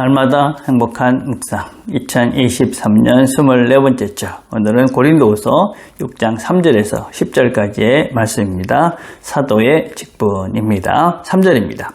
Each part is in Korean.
날마다 행복한 묵상 2023년 24번째 주 오늘은 고린도후서 6장 3절에서 10절까지의 말씀입니다. 사도의 직분입니다. 3절입니다.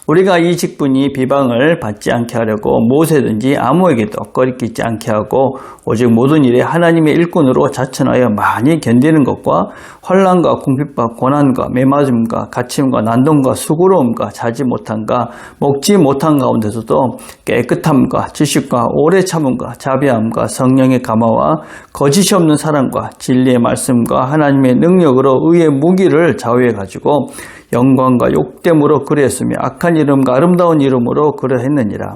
우리가 이 직분이 비방을 받지 않게 하려고 무엇이든지 아무에게도 꺼리끼지 않게 하고 오직 모든 일에 하나님의 일꾼으로 자천하여 많이 견디는 것과 환난과 궁핍과 고난과 매맞음과 갇힘과 난동과 수고로움과 자지 못함과 먹지 못한 가운데서도 깨끗함과 지식과 오래 참음과 자비함과 성령의 감화와 거짓이 없는 사랑과 진리의 말씀과 하나님의 능력으로 의의 무기를 좌우해 가지고 영광과 욕됨으로 그리했으며 악한 이름과 아름다운 이름으로 그러했느니라.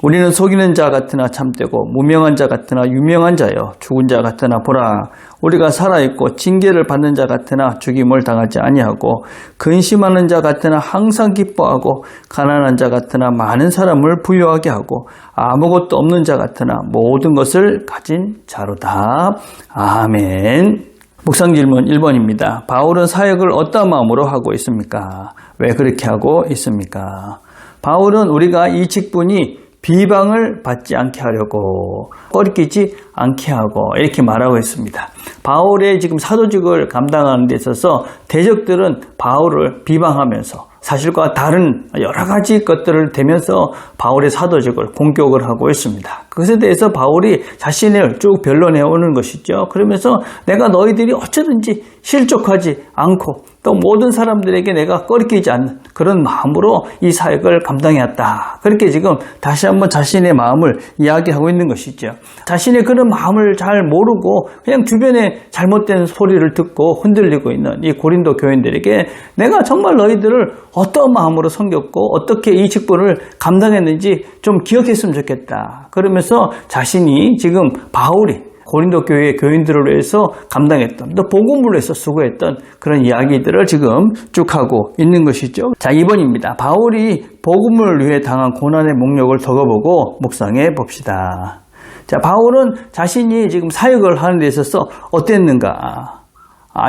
우리는 속이는 자 같으나 참되고 무명한 자 같으나 유명한 자여 죽은 자 같으나 보라 우리가 살아있고 징계를 받는 자 같으나 죽임을 당하지 아니하고 근심하는 자 같으나 항상 기뻐하고 가난한 자 같으나 많은 사람을 부유하게 하고 아무것도 없는 자 같으나 모든 것을 가진 자로다. 아멘. 묵상 질문 1번입니다. 바울은 사역을 어떤 마음으로 하고 있습니까? 왜 그렇게 하고 있습니까? 바울은 우리가 이 직분이 비방을 받지 않게 하려고 꺼리끼지 않게 하고 이렇게 말하고 있습니다. 바울의 지금 사도직을 감당하는 데 있어서 대적들은 바울을 비방하면서 사실과 다른 여러 가지 것들을 대면서 바울의 사도직을 공격을 하고 있습니다. 그것에 대해서 바울이 자신을 쭉 변론해 오는 것이죠. 그러면서 내가 너희들이 어쩌든지 실족하지 않고 또 모든 사람들에게 내가 꺼리끼지 않는 그런 마음으로 이 사역을 감당해왔다. 그렇게 지금 다시 한번 자신의 마음을 이야기하고 있는 것이죠. 자신의 그런 마음을 잘 모르고 그냥 주변에 잘못된 소리를 듣고 흔들리고 있는 이 고린도 교인들에게 내가 정말 너희들을 어떤 마음으로 섬겼고 어떻게 이 직분을 감당했는지 좀 기억했으면 좋겠다. 그러면서 자신이 지금 바울이 고린도 교회의 교인들을 위해서 감당했던 또 복음을 위해서 수고했던 그런 이야기들을 지금 쭉 하고 있는 것이죠. 자, 2번입니다. 바울이 복음을 위해 당한 고난의 목록을 적어보고 묵상해 봅시다. 자, 바울은 자신이 지금 사역을 하는 데 있어서 어땠는가?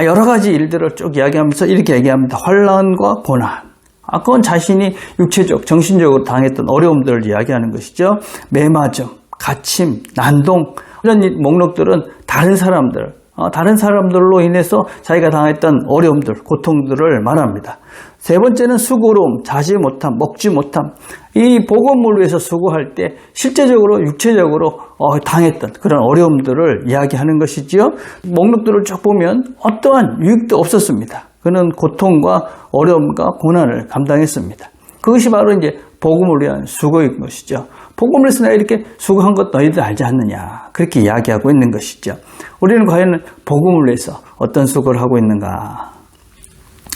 여러 가지 일들을 쭉 이야기하면서 이렇게 얘기합니다. 환난과 고난. 그건 자신이 육체적, 정신적으로 당했던 어려움들을 이야기하는 것이죠. 매맞음, 갇힘, 난동 이런 목록들은 다른 사람들로 인해서 자기가 당했던 어려움들, 고통들을 말합니다. 세 번째는 수고로움, 자지 못함, 먹지 못함. 이 복음을 위해서 수고할 때 실제적으로 육체적으로 당했던 그런 어려움들을 이야기하는 것이지요. 목록들을 쭉 보면 어떠한 유익도 없었습니다. 그는 고통과 어려움과 고난을 감당했습니다. 그것이 바로 이제 복음을 위한 수고인 것이죠. 복음을 위해서 내가 이렇게 수고한 것 너희들 알지 않느냐. 그렇게 이야기하고 있는 것이죠. 우리는 과연 복음을 위해서 어떤 수고를 하고 있는가.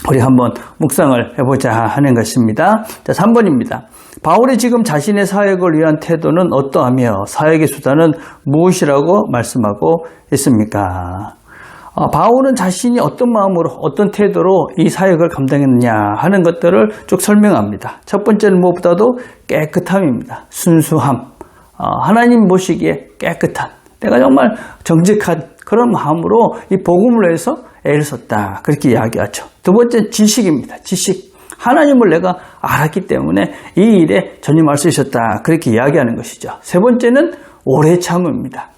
우리 한번 묵상을 해보자 하는 것입니다. 자, 3번입니다. 바울이 지금 자신의 사역을 위한 태도는 어떠하며 사역의 수단은 무엇이라고 말씀하고 있습니까? 바울은 자신이 어떤 마음으로 어떤 태도로 이 사역을 감당했느냐 하는 것들을 쭉 설명합니다. 첫 번째는 무엇보다도 깨끗함입니다. 순수함, 하나님 보시기에 깨끗한, 내가 정말 정직한 그런 마음으로 이 복음을 위해서 애를 썼다. 그렇게 이야기하죠. 두 번째는 지식입니다. 지식. 하나님을 내가 알았기 때문에 이 일에 전념할 수 있었다. 그렇게 이야기하는 것이죠. 세 번째는 오래 참음입니다.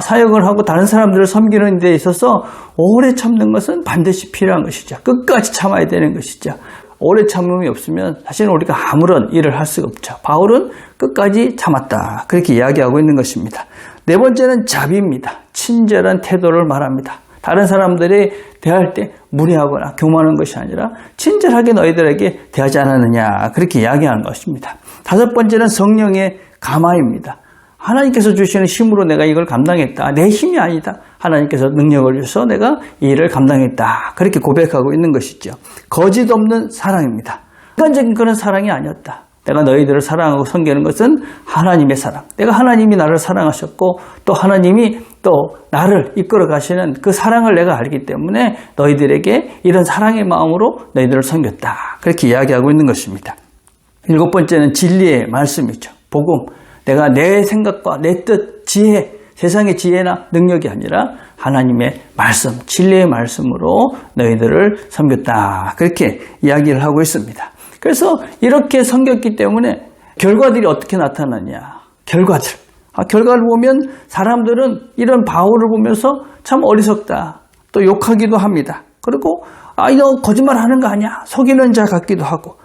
사역을 하고 다른 사람들을 섬기는 데 있어서 오래 참는 것은 반드시 필요한 것이죠. 끝까지 참아야 되는 것이죠. 오래 참음이 없으면 사실은 우리가 아무런 일을 할 수가 없죠. 바울은 끝까지 참았다. 그렇게 이야기하고 있는 것입니다. 네 번째는 자비입니다. 친절한 태도를 말합니다. 다른 사람들이 대할 때 무례하거나 교만한 것이 아니라 친절하게 너희들에게 대하지 않았느냐. 그렇게 이야기하는 것입니다. 다섯 번째는 성령의 감화입니다. 하나님께서 주시는 힘으로 내가 이걸 감당했다. 내 힘이 아니다. 하나님께서 능력을 주셔서 내가 이 일을 감당했다. 그렇게 고백하고 있는 것이죠. 거짓 없는 사랑입니다. 인간적인 그런 사랑이 아니었다. 내가 너희들을 사랑하고 섬기는 것은 하나님의 사랑. 내가 하나님이 나를 사랑하셨고 또 하나님이 또 나를 이끌어 가시는 그 사랑을 내가 알기 때문에 너희들에게 이런 사랑의 마음으로 너희들을 섬겼다. 그렇게 이야기하고 있는 것입니다. 일곱 번째는 진리의 말씀이죠. 복음. 내가 내 생각과 내 뜻, 지혜, 세상의 지혜나 능력이 아니라 하나님의 말씀, 진리의 말씀으로 너희들을 섬겼다. 그렇게 이야기를 하고 있습니다. 그래서 이렇게 섬겼기 때문에 결과들이 어떻게 나타나냐. 결과들. 결과를 보면 사람들은 이런 바울을 보면서 참 어리석다. 또 욕하기도 합니다. 그리고 너 거짓말 하는 거 아니야? 속이는 자 같기도 하고.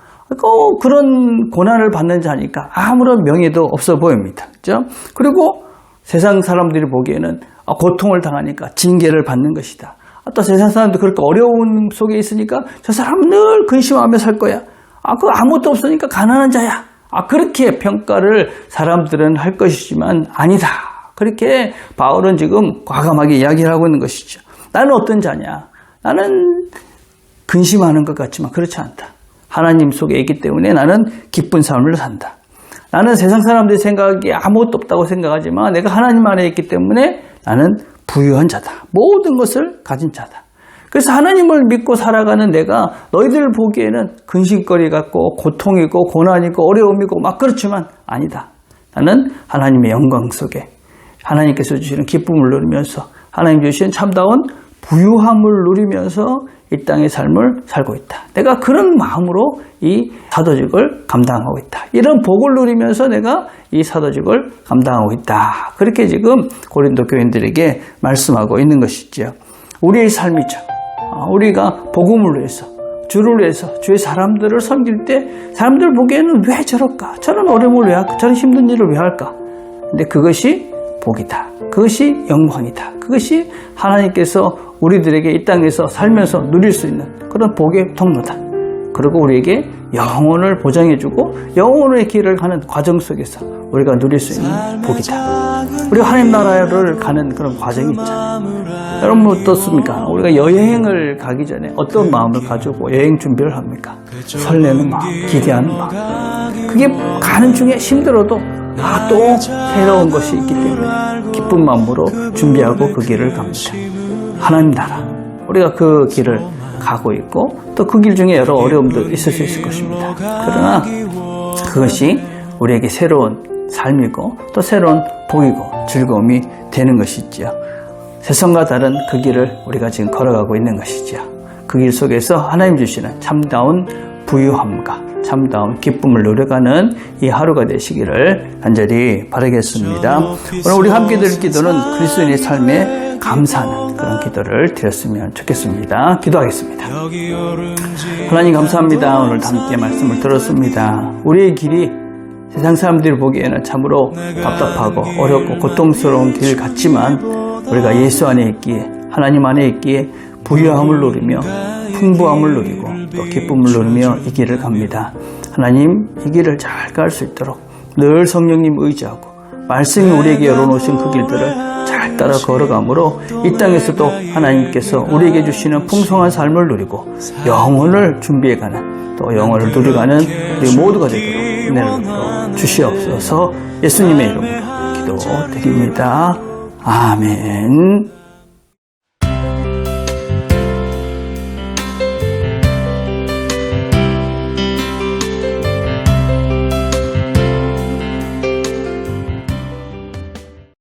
그런 고난을 받는 자니까 아무런 명예도 없어 보입니다. 그렇죠? 그리고 세상 사람들이 보기에는 고통을 당하니까 징계를 받는 것이다. 또 세상 사람들 그렇게 어려움 속에 있으니까 저 사람은 늘 근심하며 살 거야. 아무것도 없으니까 가난한 자야. 그렇게 평가를 사람들은 할 것이지만 아니다. 그렇게 바울은 지금 과감하게 이야기를 하고 있는 것이죠. 나는 어떤 자냐? 나는 근심하는 것 같지만 그렇지 않다. 하나님 속에 있기 때문에 나는 기쁜 삶을 산다. 나는 세상 사람들이 생각하기에 아무것도 없다고 생각하지만 내가 하나님 안에 있기 때문에 나는 부유한 자다. 모든 것을 가진 자다. 그래서 하나님을 믿고 살아가는 내가 너희들 보기에는 근심거리 같고 고통이고 고난이고 어려움이고 막 그렇지만 아니다. 나는 하나님의 영광 속에 하나님께서 주시는 기쁨을 누리면서 하나님 주신 참다운 부유함을 누리면서 이 땅의 삶을 살고 있다. 내가 그런 마음으로 이 사도직을 감당하고 있다. 이런 복을 누리면서 내가 이 사도직을 감당하고 있다. 그렇게 지금 고린도 교인들에게 말씀하고 있는 것이죠. 우리의 삶이죠. 우리가 복음을 위해서 주를 위해서 주의 사람들을 섬길 때 사람들 보기에는 왜 저럴까? 저런 어려움을 왜 할까? 저런 힘든 일을 왜 할까? 근데 그것이 복이다. 그것이 영광이다. 그것이 하나님께서 우리들에게 이 땅에서 살면서 누릴 수 있는 그런 복의 통로다. 그리고 우리에게 영혼을 보장해주고 영혼의 길을 가는 과정 속에서 우리가 누릴 수 있는 복이다. 우리가 하나님 나라를 가는 그런 과정이 있잖아요. 여러분 어떻습니까? 우리가 여행을 가기 전에 어떤 마음을 가지고 여행 준비를 합니까? 설레는 마음, 기대하는 마음. 그게 가는 중에 힘들어도 또 새로운 것이 있기 때문에 기쁜 마음으로 준비하고 그 길을 갑니다. 하나님 나라, 우리가 그 길을 가고 있고 또 그 길 중에 여러 어려움도 있을 수 있을 것입니다. 그러나 그것이 우리에게 새로운 삶이고 또 새로운 복이고 즐거움이 되는 것이지요. 세상과 다른 그 길을 우리가 지금 걸어가고 있는 것이지요. 그 길 속에서 하나님 주시는 참다운 부유함과 참다운 기쁨을 누려가는 이 하루가 되시기를 간절히 바라겠습니다. 오늘 우리 함께 드릴 기도는 그리스도인의 삶에 감사하는 그런 기도를 드렸으면 좋겠습니다. 기도하겠습니다. 하나님 감사합니다. 오늘 함께 말씀을 들었습니다. 우리의 길이 세상 사람들이 보기에는 참으로 답답하고 어렵고 고통스러운 길 같지만 우리가 예수 안에 있기에 하나님 안에 있기에 부유함을 누리며 풍부함을 누리고 또 기쁨을 누리며 이 길을 갑니다. 하나님 이 길을 잘 갈 수 있도록 늘 성령님 의지하고 말씀이 우리에게 열어놓으신 그 길들을 잘 따라 걸어가므로 이 땅에서도 하나님께서 우리에게 주시는 풍성한 삶을 누리고 영혼을 준비해가는 또 영혼을 누려가는 우리 모두가 되도록 은혜를 주시옵소서. 예수님의 이름으로 기도드립니다. 아멘.